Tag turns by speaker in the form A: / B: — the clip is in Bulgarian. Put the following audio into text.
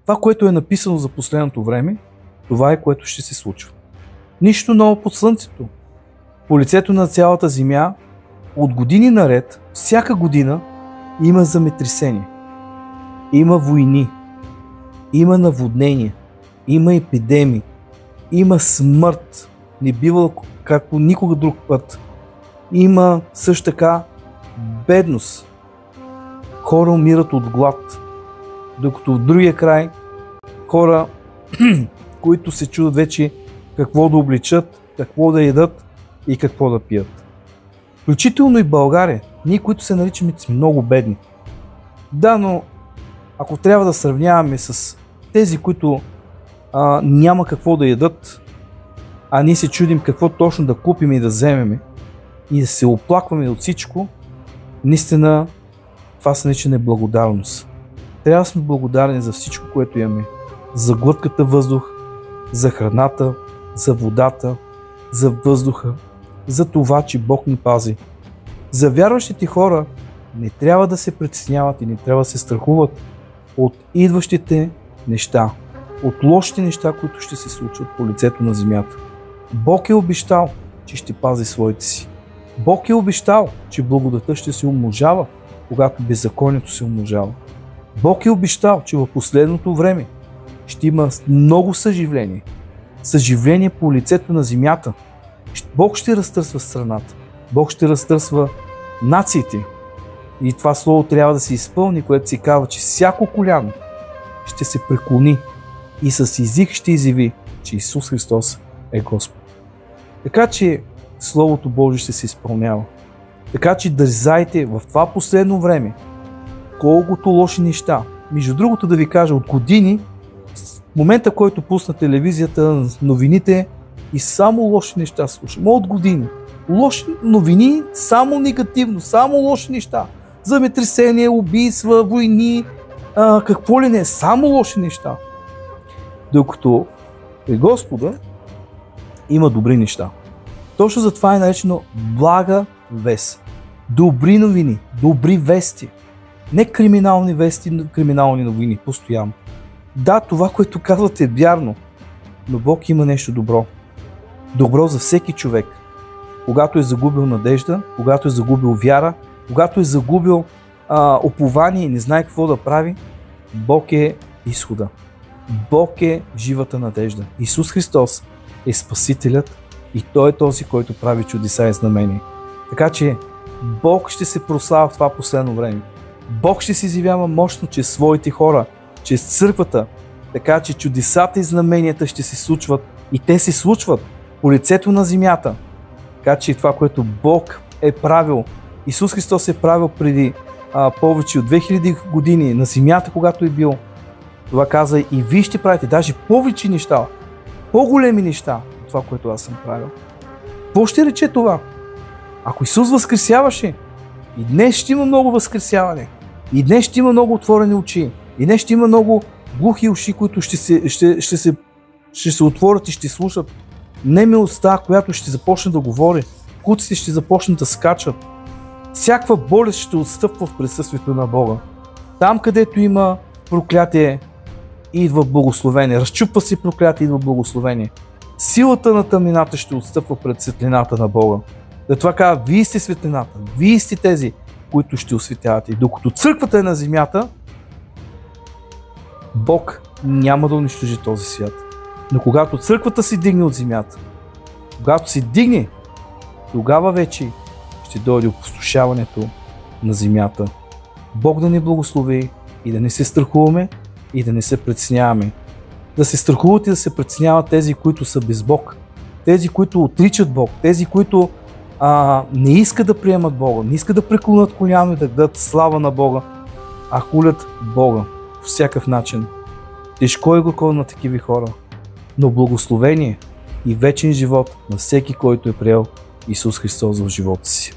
A: Това, което е написано за последното време, това е което ще се случва. Нищо ново под слънцето. По лицето на цялата земя, от години наред, всяка година има земетресение, има войни, има наводнения, има епидемии, има смърт, не бива както никога друг път. Има също така бедност. Хора умират от глад, докато в другия край хора, които се чудят вече какво да обличат, какво да ядат и какво да пият. Включително и България, ние, които се наричаме, сме много бедни. Да, но ако трябва да сравняваме с тези, които няма какво да ядат, а ние се чудим какво точно да купим и да вземем и да се оплакваме от всичко, наистина това се нарича неблагодарност. Трябва да сме благодарни за всичко, което имаме. За глътката въздух, за храната, за водата, за въздуха, за това, че Бог ни пази. За вярващите хора не трябва да се притесняват и не трябва да се страхуват от идващите неща, от лошите неща, които ще се случват по лицето на земята. Бог е обещал, че ще пази своите си. Бог е обещал, че благодата ще се умножава, когато беззаконието се умножава. Бог е обещал, че в последното време ще има много съживление. Съживление по лицето на земята. Бог ще разтърсва страната. Бог ще разтърсва нациите. И това слово трябва да се изпълни, което се казва, че всяко коляно ще се преклони и с език ще изяви, че Исус Христос е Господ. Така че Словото Божие ще се изпълнява. Така че дързайте в това последно време колкото лоши неща. Между другото да ви кажа, от години, в момента, в който пусна телевизията, новините и само лоши неща слушам. От години. Лоши новини, само негативно, само лоши неща. Земетресения, убийства, войни, какво ли не, само лоши неща. Докато при Господа има добри неща. Точно за това е наречено блага вест. Добри новини, добри вести. Не криминални вести, но криминални новини, постоянно. Да, това, което казвате е вярно, но Бог има нещо добро. Добро за всеки човек. Когато е загубил надежда, когато е загубил вяра, когато е загубил упование и не знае какво да прави, Бог е изхода. Бог е живата надежда. Исус Христос е Спасителят и Той е този, който прави чудеса и знамения. Така че Бог ще се прославя в това последно време. Бог ще се изявява мощно чрез своите хора, чрез църквата, така че чудесата и знаменията ще се случват и те се случват по лицето на земята. Така че това, което Бог е правил, Исус Христос е правил преди повече от 2000 години на земята, когато е бил, това каза и вие ще правите даже повече неща, по-големи неща от това, което аз съм правил. Какво ще рече това? Ако Исус възкресяваше, и днес ще има много възкресяване, и днес ще има много отворени очи, и днес ще има много глухи уши, които ще се отворят и ще слушат. Неми уста, която ще започне да говори, куците ще започнат да скачат. Всякаква болест ще отстъпва в присъствието на Бога. Там, където има проклятие, идва благословение. Разчупва се проклятие, идва благословение. Силата на тъмнината ще отстъпва пред светлината на Бога. Затова казва, вие сте светлината, вие сте тези, които ще осветявате. Докато църквата е на земята, Бог няма да унищожи този свят. Но когато църквата се дигне от земята, когато се дигне, тогава вече ще дойде опустошаването на земята. Бог да ни благослови и да не се страхуваме и да не се притесняваме. Да се страхуват и да се притесняват тези, които са без Бог. Тези, които отричат Бог. Тези, които не искат да приемат Бога. Не искат да преклонят коляно и да дадат слава на Бога, а хулят Бога по всякакъв начин. Тежко е горко на такива хора, но благословение и вечен живот на всеки, който е приел Исус Христос в живота си.